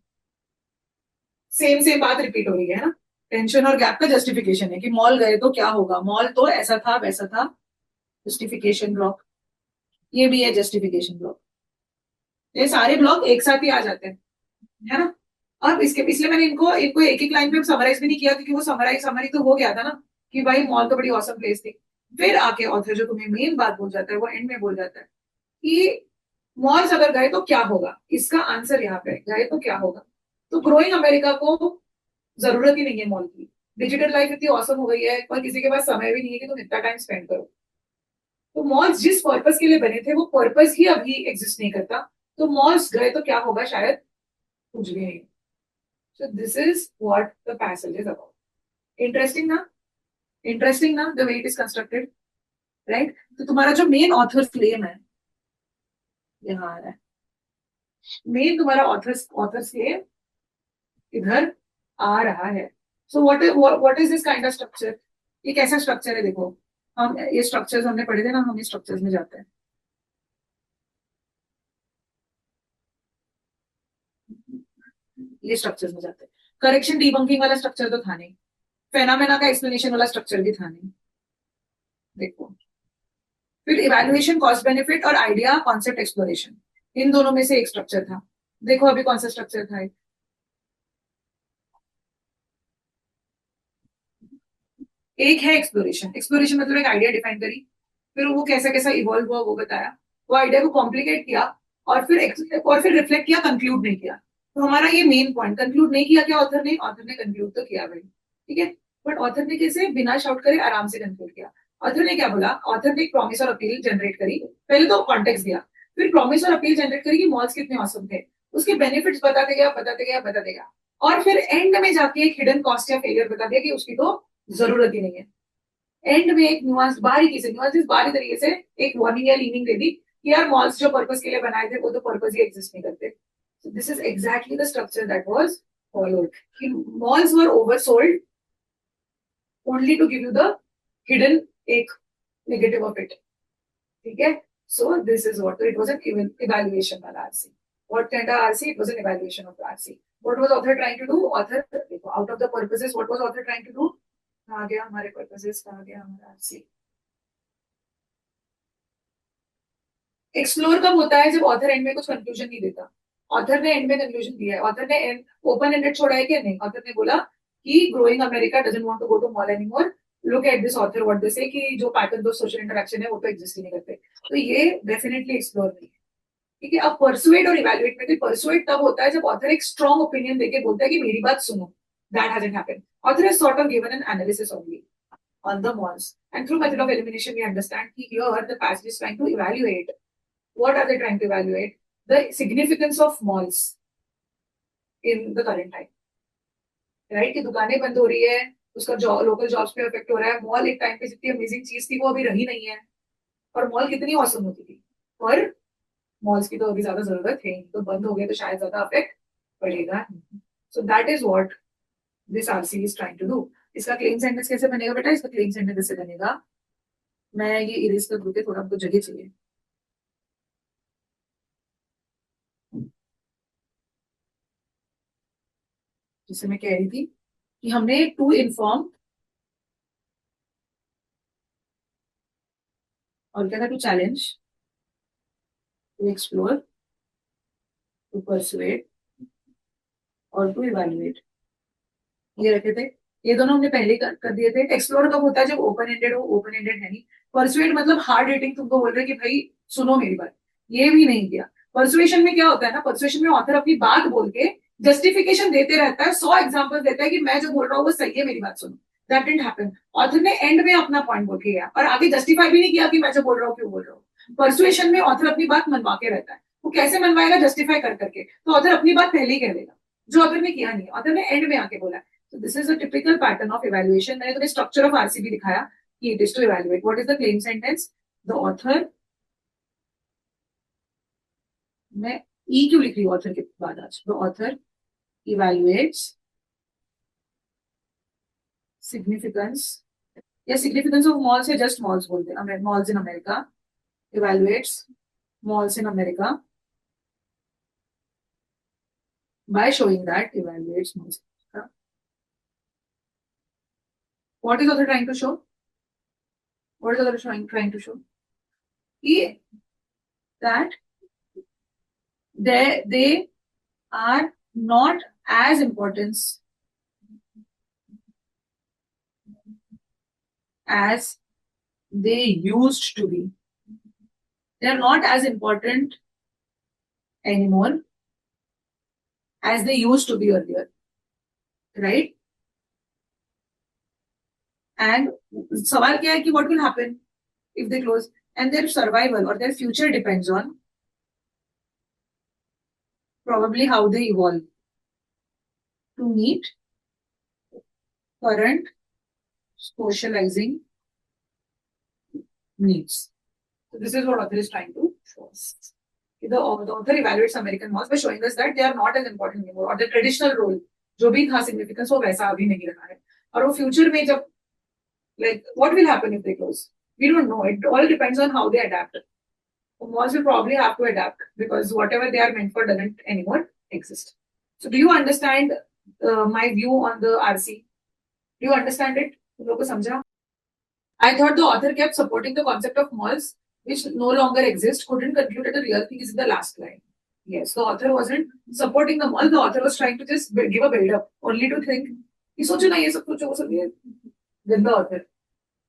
सेम सेम बात रिपीट हो रही है ना, टेंशन और गैप का जस्टिफिकेशन है कि मॉल गए तो क्या होगा, मॉल तो ऐसा था वैसा था, जस्टिफिकेशन ब्लॉक, ये भी है जस्टिफिकेशन ब्लॉक, ये सारे ब्लॉक एक साथ ही आ जाते हैं, है ना। अब इसके इसलिए मैंने इनको इनको एक एक लाइन पे समराइज भी नहीं किया, क्योंकि वो समरी तो हो गया था ना कि भाई मॉल तो बड़ी औसम प्लेस थी। फिर आके ऑथर जो तुम्हें मेन बात बोल जाता है वो एंड में बोल जाता है कि मॉल्स अगर गए तो क्या होगा, इसका आंसर यहाँ पे गए तो क्या होगा। तो ग्रोइंग अमेरिका को जरूरत ही नहीं है मॉल की, डिजिटल लाइफ इतनी औसम हो गई है और किसी के पास समय भी नहीं है कि तुम इतना टाइम स्पेंड करो, तो मॉल्स जिस पर्पस के लिए बने थे वो पर्पस ही अभी एग्जिस्ट नहीं करता, तो मॉल्स गए तो क्या होगा, शायद कुछ भी नहीं। So this is what the passage is about, interesting ना, इंटरेस्टिंग ना the way it is constructed, right. तो तुम्हारा जो मेन ऑथर क्लेम है यहाँ आ रहा है, मेन तुम्हारा ऑथर ऑथर क्लेम इधर आ रहा है। So what is this kind of structure, ये कैसा स्ट्रक्चर है देखो, हम ये स्ट्रक्चर्स हमने पढ़े थे ना, हम ये स्ट्रक्चर्स में जाते हैं। ये स्ट्रक्चर्स में जाते हैं। करेक्शन डिबंकिंग वाला स्ट्रक्चर तो था नहीं, फेनामेना का एक्सप्लेनेशन वाला स्ट्रक्चर भी था नहीं। देखो, फिर इवैल्यूएशन, कॉस्ट बेनिफिट और आइडिया कॉन्सेप्ट एक्सप्लोरेशन, इन दोनों में से एक स्ट्रक्चर था। देखो अभी कौन सा स्ट्रक्चर था। एक है एक्सप्लोरेशन। एक्सप्लोरेशन मतलब एक आइडिया डिफाइन करी, फिर वो कैसा कैसा इवॉल्व हुआ वो बताया, वो आइडिया को कॉम्प्लिकेट किया, और फिर रिफ्लेक्ट किया, कंक्लूड नहीं किया। तो हमारा ये मेन पॉइंट, कंक्लूड नहीं किया क्या ऑथर ने कंक्लूड तो किया भाई, ठीक है, बट ऑथर ने कैसे बिना शाउट करे आराम से कंक्लूड किया। ऑथर ने क्या बोला, ऑथर ने एक प्रॉमिस और अपील जनरेट करी, पहले तो कॉन्टेक्स्ट दिया, फिर प्रॉमिस और अपील जनरेट करी कि मॉल्स कितने औसम थे, उसके बेनिफिट्स बताते गया बताते गया बताते गया, और फिर एंड में जाके एक हिडन कॉस्ट या फेलियर बता दिया कि उसकी तो जरूरत ही नहीं है। एंड में एक न्यूआंस बारीकी से, न्यूआंस बारी तरीके से एक वार्निंग या लीनिंग दे दी कि यार मॉल्स जो पर्पस के लिए बनाए थे वो तो पर्पस ही एग्जिस्ट नहीं करते। So this is exactly the structure that was followed. Malls were oversold only to give you the hidden एक negative of it. ठीक है? So this is what it was, an evaluation वाला RC. What kind of RC? It was an evaluation of the RC. What was author trying to do? Author, out of the purposes, what was author trying to do? कहाँ गया हमारे purposes, कहाँ गया हमारा RC? एक्सप्लोर कब होता है, जब ऑथर एंड में कुछ कंक्लूजन नहीं देता। ऑथर ने एंड में कंक्लूजन दिया है, ऑथर ने ओपन एंडेड छोड़ा है क्या, नहीं। ऑथर ने बोला कि growing America doesn't want to go to mall anymore, look at this author what they say, कि जो पैटर्न ऑफ सोशल इंटरेक्शन है वो तो एग्जिस्ट ही नहीं करते। तो ये डेफिनेटली एक्सप्लोर नहीं है, ठीक है। अब परसुएट और इवैल्यूएट में, तो परसुएट तब होता है जब ऑथर एक स्ट्रॉन्ग ओपिनियन देके बोलता है कि मेरी बात सुनो, that hasn't happened. Author has sort of given an analysis only on the malls, and through method of elimination we understand कि here the passage is trying to evaluate. What are they trying to evaluate? The significance of malls in the current time, right? कि दुकानें बंद हो रही है, उसका लोकल जॉब्स पे इफेक्ट हो रहा है। मॉल एक टाइम पे जितनी अमेजिंग चीज थी वो अभी रही नहीं है, और मॉल कितनी औसम होती थी, पर मॉल्स की तो अभी ज्यादा जरूरत है, तो बंद हो गए तो शायद ज्यादा इफेक्ट पड़ेगा। So that is what this RC is trying to do. इसका क्लेम सेंटेंस कैसे बनेगा बेटा, इसका क्लेम सेंटेंस कैसे बनेगा, मैं ये इरेज कर दूंगी, थोड़ा हमको जगह चाहिए। जिसे मैं कह रही थी कि हमने टू इन्फॉर्म और क्या था, to challenge, to explore, to persuade और टू इवैल्यूएट, ये रखे थे। ये दोनों हमने पहले कर दिए थे। एक्सप्लोर कब होता है, जब ओपन एंडेड हो, ओपन एंडेड है नहीं। परसुएट मतलब हार्ड रेटिंग, तुमको बोल रहे कि भाई सुनो मेरी बात, ये भी नहीं किया। परसुएशन में क्या होता है ना, परसुएशन में ऑथर अपनी बात बोल के जस्टिफिकेशन देते रहता है, 100 एग्जाम्पल देता है कि मैं जो बोल रहा हूँ वो सही है, मेरी बात सुनो। That didn't happen. ऑथर ने एंड में अपना पॉइंट बोल के गया और आगे जस्टिफाई भी नहीं किया कि मैं जो बोल रहा हूँ क्यों बोल रहा हूँ। परसुएशन में ऑथर अपनी बात मनवा के रहता है, वो कैसे मनवाएगा, जस्टिफाई कर करके। तो ऑथर अपनी बात पहले ही कह देगा, जो ऑथर ने किया नहीं, ऑथर ने एंड में आके बोला। So this is a typical pattern of evaluation. मैंने तुम्हें structure of RCB दिखाया कि it is to evaluate. What is the claim sentence? The author, मैं E क्यों लिख रही हूँ author के बाद आज? The author evaluates significance, या significance of malls या just malls बोलते हैं, malls in America, evaluates malls in America by showing that evaluates malls in America. What is author trying to show? What is author trying to show? That they are not as important as they used to be. They are not as important anymore as they used to be earlier, right? And सवाल क्या है कि what will happen if they close, and their survival or their future depends on probably how they evolve to meet current socializing needs. So this is what author is trying to show us. The author evaluates American malls by showing us that they are not as important anymore, or the traditional role जो भी था significance वो वैसा अभी नहीं रहा है, और वो future में जब like what will happen if they close? We don't know. It all depends on how they adapt. Malls will probably have to adapt because whatever they are meant for doesn't anymore exist. So, do you understand my view on the RC? Do you understand it? तुम लोग को समझा? I thought the author kept supporting the concept of malls, which no longer exist, couldn't conclude that the real thing is in the last line. Yes, the author wasn't supporting the mall. The author was trying to just give a build up, only to think, कि सोचो ना ये सब कुछ वो सब ये then the author,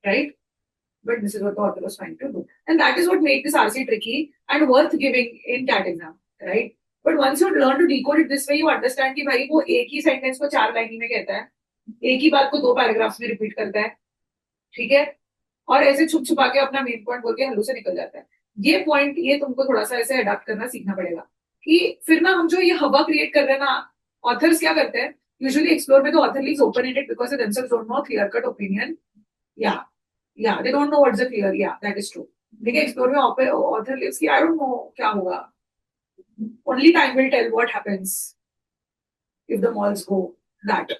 right? But this is what the author was trying to do. And that is what made this RC tricky and worth giving in CAT exam, right? But once you learn to decode it this way, you understand कि भाई वो एक ही सेंटेंस को 4 लाइन में कहता है, एक ही बात को 2 पैराग्राफ्स में रिपीट करता है, ठीक है? और ऐसे छुप छुपा के अपना मेन पॉइंट बोल के हल्लू से निकल जाता है. ये पॉइंट ये तुमको थोड़ा सा ऐसे अडाप्ट करना सीखना पड़ेगा कि फिर ना हम जो ये हवा क्रिएट कर रहे हैं ना, ऑथर्स क्या करते हैं यूजुअली एक्सप्लोर में, तो author leaves open ended because they themselves don't know clear cut opinion. या they don't know what's the clear, या दैट इज ट्रू. देखिए एक्सप्लोर में ऑथर लीव्स की आई डोंट नो क्या होगा, only time will tell what happens if the malls go that.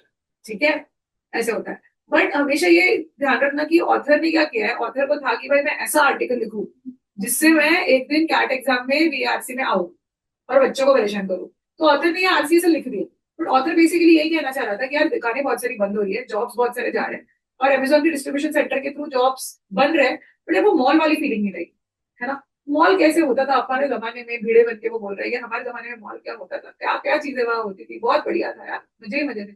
ठीक है, ऐसे होता है. बट हमेशा ये ध्यान रखना कि ऑथर ने क्या किया है. ऑथर को था कि भाई मैं ऐसा आर्टिकल लिखूं जिससे मैं एक दिन कैट एग्जाम में वीआरसी में आऊं और बच्चों को परेशान करूं. तो ऑथर ने ये आरसी से लिख दिया. बट ऑथर बेसिकली यही कहना चाह रहा था कि यार दुकानें बहुत सारी बंद हो रही है, जॉब्स बहुत सारे जा रहे हैं और अमेजोन के डिस्ट्रीब्यूशन सेंटर के थ्रू जॉब्स बन रहे हैं, बट वो मॉल वाली फीलिंग नहीं रही है ना. मॉल कैसे होता था हमारे जमाने में, भीड़े बन के वो बोल रहे हैं हमारे जमाने में मॉल क्या होता था, क्या क्या चीजें वहां होती थी, बहुत बढ़िया था यार, मजे ही मजे थे.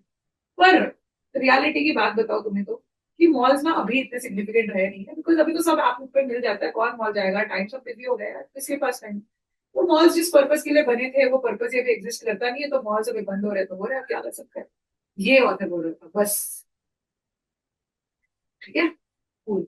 पर रियलिटी की बात बताओ तुम्हें तो कि मॉल्स ना अभी इतने सिग्निफिकेंट रहे नहीं है, बिकॉज अभी तो सब आप पे मिल जाता है. कौन मॉल जाएगा, टाइम सब बिजी हो गया है, किसके पास टाइम. वो मॉल्स जिस पर्पस के लिए बने थे वो पर्पस ये भी एग्जिस्ट करता नहीं है, तो मॉल्स अभी बंद हो रहे, तो हो रहे, आप क्या कर सकते हैं. ये ऑथर बोल रहा था बस. ठीक है, cool.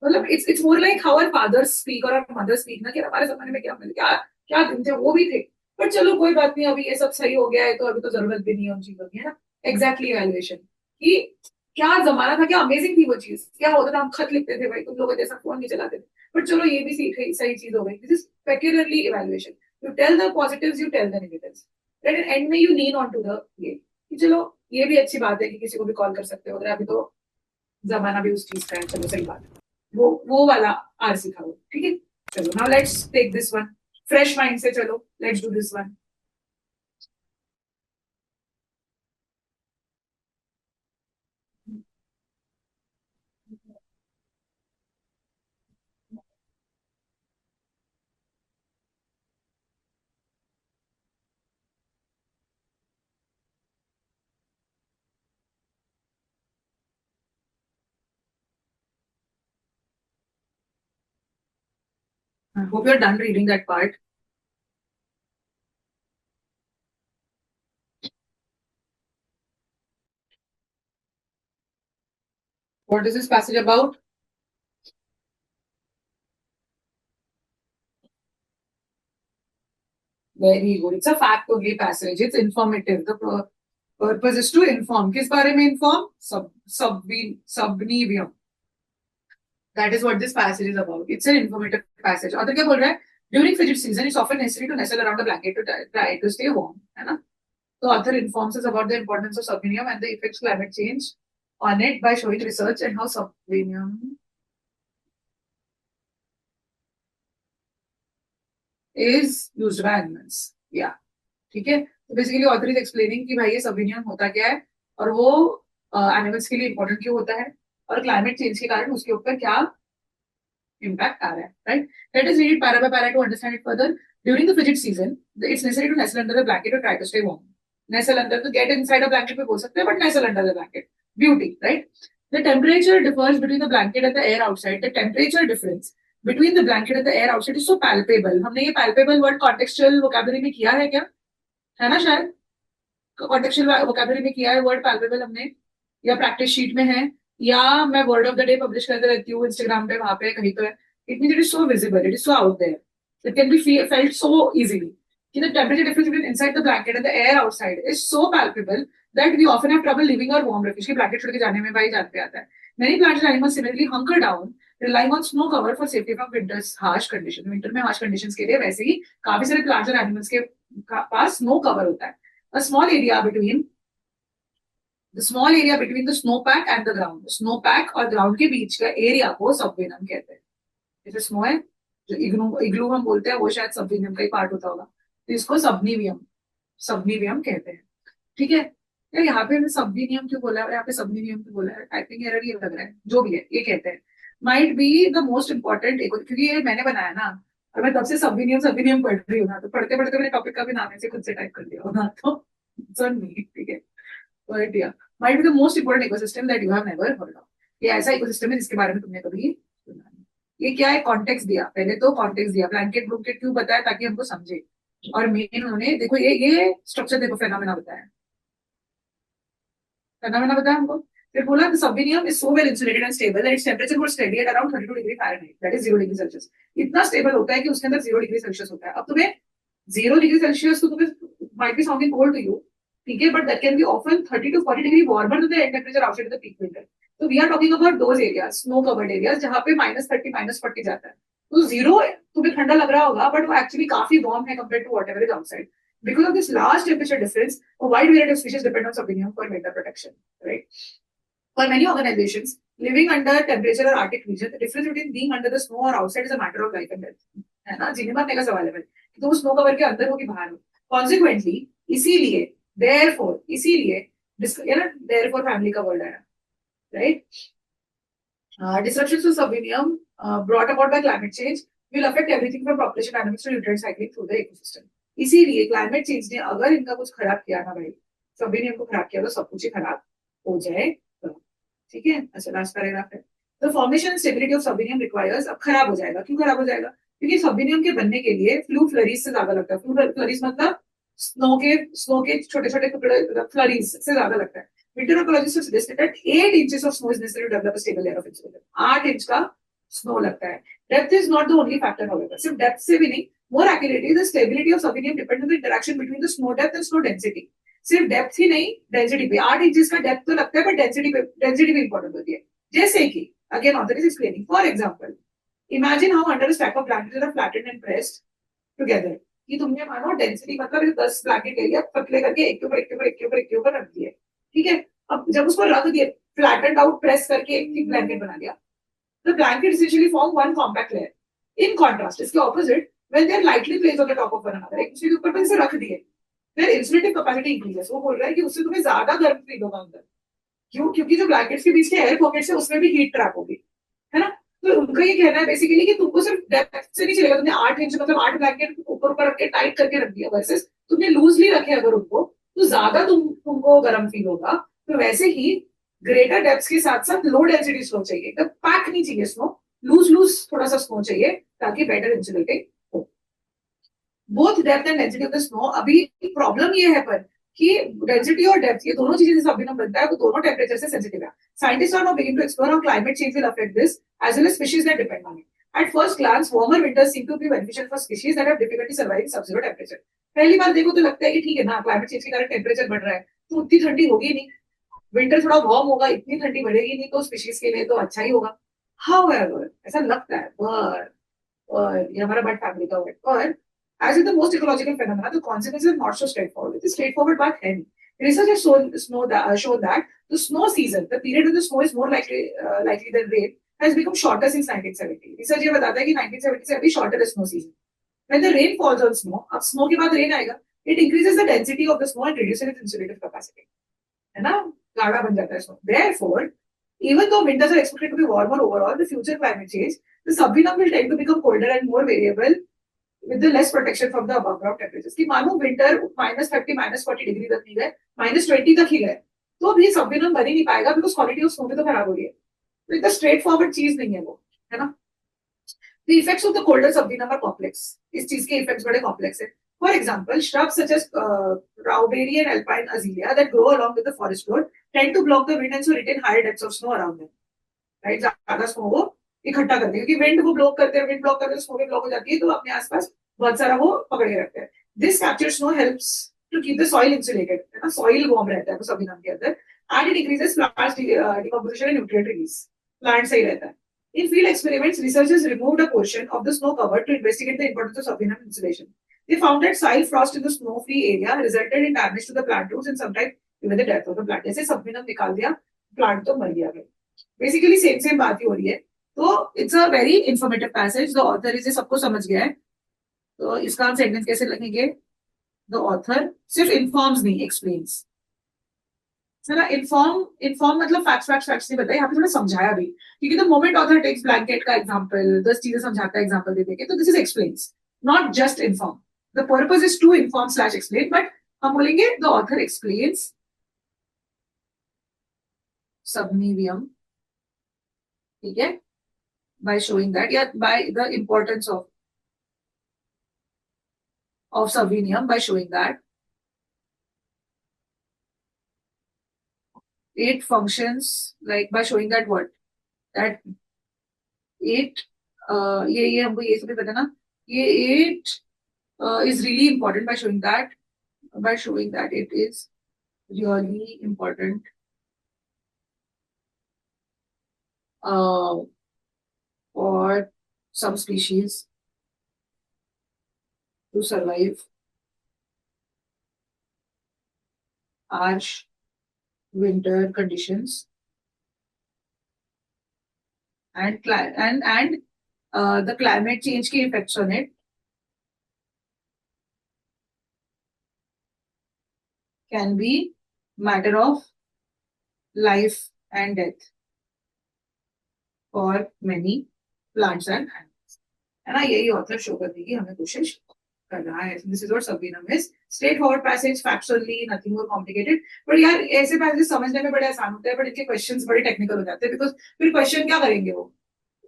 मतलब it's more like how our fathers speak और आवर मदर्स स्पीक ना, कि हमारे जमाने में क्या क्या क्या दिन थे, वो भी थे. पर चलो कोई बात नहीं, अभी ये सब सही हो गया है तो अभी तो जरूरत भी नहीं है उन चीजों की, है ना. एग्जैक्टली इवैल्यूएशन कि क्या जमाना था, क्या अमेजिंग थी वो चीज. क्या होता था, हम खत लिखते थे भाई, तुम लोगों जैसा फोन नहीं चलाते थे. बट चलो ये भी सही चीज हो गई. This is peculiarly evaluation. You tell the positives, you tell the negatives, right. And में you lean on to the ये कि चलो ये भी अच्छी बात है कि किसी को भी कॉल कर सकते हो, अगर अभी तो जमाना भी उस चीज का है, चलो सही बात है. वो वाला आर सिखा वो, ठीक है. चलो now let's take this one fresh mind से. चलो let's do this one. I hope you're done reading that part. What is this passage about? Very good. It's a fact-only passage. It's informative. The purpose is to inform. किस बारे में inform? Subnivium. That is what this passage is about. It's an informative passage. Author क्या बोल रहा है? During frigid season, it's often necessary to nestle around a blanket to try to stay warm. है ना? The author informs us about the importance of subvenium and the effects of climate change on it by showing research and how subvenium is used by animals. Yeah. ठीक है. तो बेसिकली ऑथर इज एक्सप्लेनिंग कि भाई ये सबविनियम होता क्या है और वो एनिमल्स के लिए इंपॉर्टेंट क्यों होता है और क्लाइमेट चेंज के कारण उसके ऊपर क्या impact आ रहा है, right? Let us read it para by para to understand it further. During the frigid season, it's necessary to nestle under the blanket to try to stay warm. Nestle under, to get inside a blanket पे बोल सकते हैं, but nestle under the blanket. Beauty, right? The temperature differs between the blanket and the air outside. The temperature difference between the blanket and the air outside is so palpable. हमने ये palpable word contextual vocabulary में किया है क्या? है ना शायद? contextual vocabulary में किया है word palpable हमने, या practice sheet में है, या मैं word of the day publish करते रहती हूँ इंस्टाग्राम पे, वहां पे कहीं तो है. It means it is so visible, it is so out there, it can be felt so easily कि the temperature difference between inside the blanket and the air outside is so palpable that we often have trouble leaving our warm refuge की ब्लैंकेट छोड़ के जाने में भाई जान पे आता है. Many plants and animals similarly hunker down relying on snow cover for safety from winter's harsh conditions. Winter में हार्श कंडीशंस के लिए वैसे ही काफी सारे प्लांट्स और एनिमल्स के पास स्नो कवर होता है. A small area between the small area between the snow pack and the ground, snow pack और ग्राउंड के बीच का एरिया को सबवेनम कहते हैं। जैसे स्नो है, जो इग्लू इग्लू हम बोलते हैं, वो शायद सबवेनियम का ही पार्ट होता होगा, तो इसको सबनिवियम, सबनिवियम कहते हैं। ठीक है, यार यहाँ पे सबनिवियम क्यों बोला है, यहाँ पे सबनिवियम क्यों बोला है, टाइपिंग एरर ही लग रहा है, जो भी है ये कहते हैं। Might be the most important, क्योंकि ये मैंने बनाया ना, और मैं तब से सबनिवियम सबनिवियम पढ़ रही हूँ ना, तो पढ़ते पढ़ते मैंने टॉपिक का भी नाम ऐसे खुद से टाइप कर दिया होगा, तो सुन नहीं, ठीक है। बट या might be the most important ecosystem that you have never heard of. ये ऐसा इकोसिस्टम है जिसके बारे में तुमने कभी सुना नहीं। ये क्या है, कॉन्टेक्स्ट दिया, पहले तो कॉन्टेक्स्ट दिया, ब्लैंकेट ब्लूकेट क्यों बताया, ताकि हमको समझे। और मेन उन्होंने देखो ये स्ट्रक्चर देखो, फेनोमेना बताया, फेनोमेना बताया हमको। फिर बोला subnivium is so well insulated and stable that its temperature would steady at around 32 degree Fahrenheit, that is 0 degree Celsius. इतना स्टेबल होता है कि उसके अंदर 0 डिग्री सेल्सियस होता है। अब तुम्हें 0 डिग्री सेल्सियस तो तुम्हें might be sounding cold to you, ठीक है, but that can be often 30 to 40 degree warmer than the air temperature outside the peak winter. तो we are talking about those areas, snow covered areas, जहां पे -30 -40 जाता है। तो 0 तुम्हें ठंडा लग रहा होगा, बट वो एक्चुअली काफी वार्म है compare to whatever is outside. Because of this large temperature difference, a wide variety of species depend on subnium for winter protection, right? For many organizations living under temperature or Arctic region, the difference between being under the snow or outside is a matter of life and death. है ना, जीने मरने का सवाल है भाई, कि तुम स्नो कवर के अंदर हो कि बाहर हो। Consequently, इसीलिए, therefore, इसीलिए, ये ना therefore फैमिली का वर्ड है, right? Disruptions to subnium brought about by climate change will affect everything from population dynamics to nutrient cycling through the ecosystem. इसीलिए क्लाइमेट चेंज ने अगर इनका कुछ खराब किया ना भाई, सबनियम को खराब किया, तो सब कुछ ही खराब हो जाएगा। ठीक है, अच्छा लास्ट पैराग्राफ है। The formation and stability of subnivium requires, अब खराब हो जाएगा, क्यों खराब हो जाएगा, क्योंकि सबनियम के बनने के लिए फ्लू फ्लरीज से ज्यादा लगता है। फ्लू फ्लरीज मतलब स्नो के छोटे छोटे टुकड़े, फ्लरीज से ज्यादा लगता है। Meteorologists have suggested that 8 inches of snow is necessary to develop a stable layer of insulation. 8 inch का स्नो लगता है। Depth is not the only factor, however. सिर्फ डेप्थ से भी नहीं, more accurately, the stability of subnium depends on the interaction between the snow depth and snow density. सिर्फ डेप्थ ही नहीं, डेंसिटी भी। 8 इंचेस का डेप्थ तो लगता है, पर डेंसिटी भी इंपॉर्टेंट होती है। जैसे कि again author is explaining, for example, imagine how under a stack of blankets are flattened and pressed together, कि तुमने मानो डेंसिटी मतलब 10 ब्लैंकेट ले लिया, पतले करके एक के ऊपर एक के ऊपर एक के ऊपर एक के ऊपर रख दिए, ठीक है। अब जब उसको रख दिए, फ्लैटेंड आउट, प्रेस करके एक थिक ब्लैंकेट बना दिया, the blanket essentially form one compact layer. In contrast, इसके opposite, when they are lightly placed on the top of one another, एक दूसरे के ऊपर पर इसे रख दिए, their insulative capacity increases. वो बोल रहा है कि उससे तुम्हें ज्यादा गर्म फील होगा अंदर, क्यों, क्योंकि जो ब्लैंकेट्स के बीच के एयर पॉकेट्स है उसमें भी हीट ट्रैप होगी, है ना। तो उनका ये कहना है बेसिकली कि तुमको सिर्फ डेप्थ से नहीं चलेगा, तुमने 8 इंच मतलब 8 ब्लैंकेट ऊपर ऊपर रख के टाइट करके रख दिया, वर्सेस तुमने लूजली रखे अगर उनको, तो ज्यादा तुमको गर्म फील होगा। तो वैसे ही ग्रेटर डेप्थ के साथ साथ लो डेंसिटी स्नो चाहिए, एकदम पैक नहीं चाहिए स्नो, लूज लूज थोड़ा सा स्नो चाहिए, ताकि बेटर इंसुलेटिंग हो। Both depth and density of the snow, अभी प्रॉब्लम ये है पर कि डेंसिटी और डेप्थ, ये दोनों चीजें सबनियम बनता है, वो दोनों टेम्परेचर से सेंसिटिव है। Scientist are now beginning to explore how climate change will affect this as well as species that depend on it. At first glance, warmer winters seem to be beneficial for species that have difficulty surviving sub-zero temperature. पहली बार देखो तो लगता है कि ठीक है ना, क्लाइमेट चेंज के कारण टेम्परेचर बढ़ रहा है, तो उतनी ठंडी होगी नहीं, विंटर थोड़ा वार्म होगा, इतनी ठंडी बढ़ेगी नहीं, तो स्पीशीज के लिए तो अच्छा ही होगा। हाउएवर, ऐसा लगता है, पर ये हमारा बर्ड फैमिली का वर्ड, पर as with the most ecological phenomena, the consequences are not so straightforward. It is straightforward but heavy. Research has shown that the snow season, the period when the snow is more likely than rain, has become shorter since 1970. Research ये बताता है कि 1970 से अभी shorter है snow season. When the rain falls on snow, अब snow के बाद rain आएगा, it increases the density of the snow and reduces its insulative capacity. है ना, गाढ़ा बन जाता है snow. Therefore, even though winters are expected to be warmer overall, the future climate change, the subvenom will tend to become colder and more variable with the less protection from the above ground temperatures. कि मानो विंटर -30 -40 डिग्री तक नहीं गए, -20 तक ही गए, तो भी सबवेनम बन ही नहीं पाएगा, बिकॉज क्वालिटी ऑफ स्नो भी तो खराब हो रही है। तो इतना स्ट्रेट फॉरवर्ड चीज नहीं है वो, है ना। The effects of the colder subvenom are complex. इस चीज के इफेक्ट्स बड़े कॉम्प्लेक्स है। For example, shrubs such as Rauberia and Alpine Azalea that grow along with the forest floor tend to block the wind and so retain higher depths of snow around them. Right? ज्यादा स्नो वो इकट्ठा करते हैं, क्योंकि विंड वो ब्लॉक करते हैं, विंड ब्लॉक करते हैं, स्नो भी ब्लॉक हो जाती है, तो अपने आसपास बहुत सारा वो पकड़े रखते हैं। This capture snow helps to keep the soil insulated, है ना, सॉइल वार्म रहता है तो सभी नाम के अंदर, and it increases plants decomposition and nutrient release, plant सही रहता है। In field experiments, researchers removed a portion of the snow cover to investigate the importance of subvenom insulation. They found that soil frost in the snow-free area resulted in damage to the plant roots and sometimes with the death of the plant. जैसे सबमिनम निकाल दिया, प्लांट तो मर गया। बेसिकली सेम बात ही हो रही है। तो it's a very informative passage. The author इसे सबको समझ गया है। तो इसका हम सेंटेंस कैसे लिखेंगे? द ऑथर सिर्फ इन्फॉर्म्स नहीं, एक्सप्लेन्स। ना इन्फॉर्म मतलब फैक्ट्स नहीं बताया, यहाँ पे थोड़ा समझाया भी, क्योंकि the moment author takes blanket का एग्जांपल, 10 चीजें समझाता है एग्जांपल दे देके, तो this is explains, not just inform. The purpose is to inform slash explain, but हम बोलेंगे द ऑथर एक्सप्लेन्स सबनीवियम, ठीक है, by showing that, या by the importance of Savinium, by showing that it functions, like by showing that what, that it ये हमको ये सब पता ना, ये it is really important, by showing that it is really important for some species to survive harsh winter conditions, and the climate change के effects on it can be matter of life and death for many plants and animals. है ना, यही ऑथर शो करने की हमें कोशिश कर रहा है। This is what subnivium is. Straightforward passage, facts only, nothing more complicated. But यार ऐसे पैसेज समझने में बड़े आसान होते हैं, बट इनके क्वेश्चंस बड़े टेक्निकल हो जाते हैं, बिकॉज फिर क्वेश्चन क्या करेंगे वो,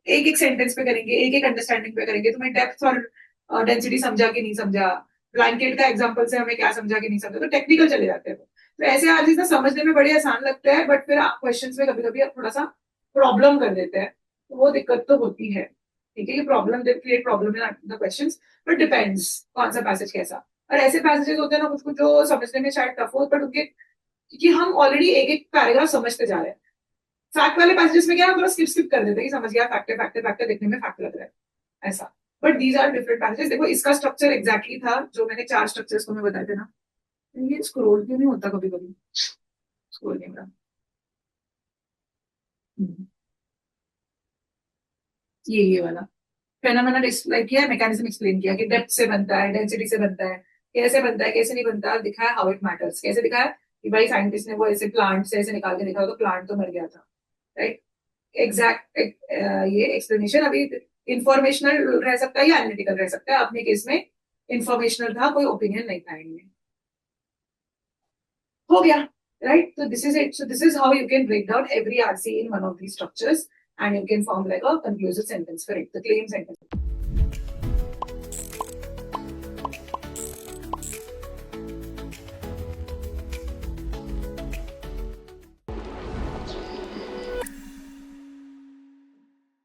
एक एक सेंटेंस पे करेंगे, एक एक अंडरस्टैंडिंग पे करेंगे, तुम्हें डेप्थ और डेंसिटी समझा कि नहीं समझा, ब्लैंकेट का एग्जांपल से हमें क्या समझा कि नहीं समझा, तो टेक्निकल चले जाते हैं। तो ऐसे हर चीज समझने में बड़े आसान लगता है, बट फिर क्वेश्चन में कभी कभी थोड़ा सा प्रॉब्लम कर देते हैं, तो वो दिक्कत तो होती है। ठीक है, ये problem they create problem in the questions, but depends कौन सा पैसेज कैसा। और ऐसे पैसेजेस होते हैं ना कुछ कुछ जो समझने में शायद टफ हो, बट उनके, क्योंकि हम ऑलरेडी एक एक पैराग्राफ समझते जा रहे हैं। फैक्ट वाले पैसेजेस में क्या है, थोड़ा स्किप स्किप कर देते हैं कि समझ गया, फैक्ट है देखने में फैक्ट लग रहा है ऐसा। But these are different passages. देखो इसका स्ट्रक्चर एग्जैक्टली था जो मैंने 4 स्ट्रक्चर्स को मैं बताए थे ना। ये स्क्रॉल क्यों नहीं होता, कभी कभी स्क्रॉल नहीं हो रहा। ये वाला फेनोमेना डिस्क्राइब किया, मैकेनिज्म एक्सप्लेन किया कि डेप्थ से बनता है, डेंसिटी से बनता है, कैसे बनता है, कैसे नहीं बनता, दिखाया हाउ इट मैटर्स, कैसे दिखाया कि भाई साइंटिस्ट ने वो ऐसे प्लांट से ऐसे निकाल के दिखा, तो प्लांट तो मर गया था, राइट। एग्जैक्ट ये एक्सप्लेनेशन अभी इंफॉर्मेशनल रह सकता है या एनालिटिकल रह सकता है। अपने केस में इंफॉर्मेशनल था, कोई ओपिनियन नहीं था इनमें। हो गया, right? So this is it. So this is how you can break down every RC in one of these structures, and you can form like a conclusive sentence for it, the claim sentence.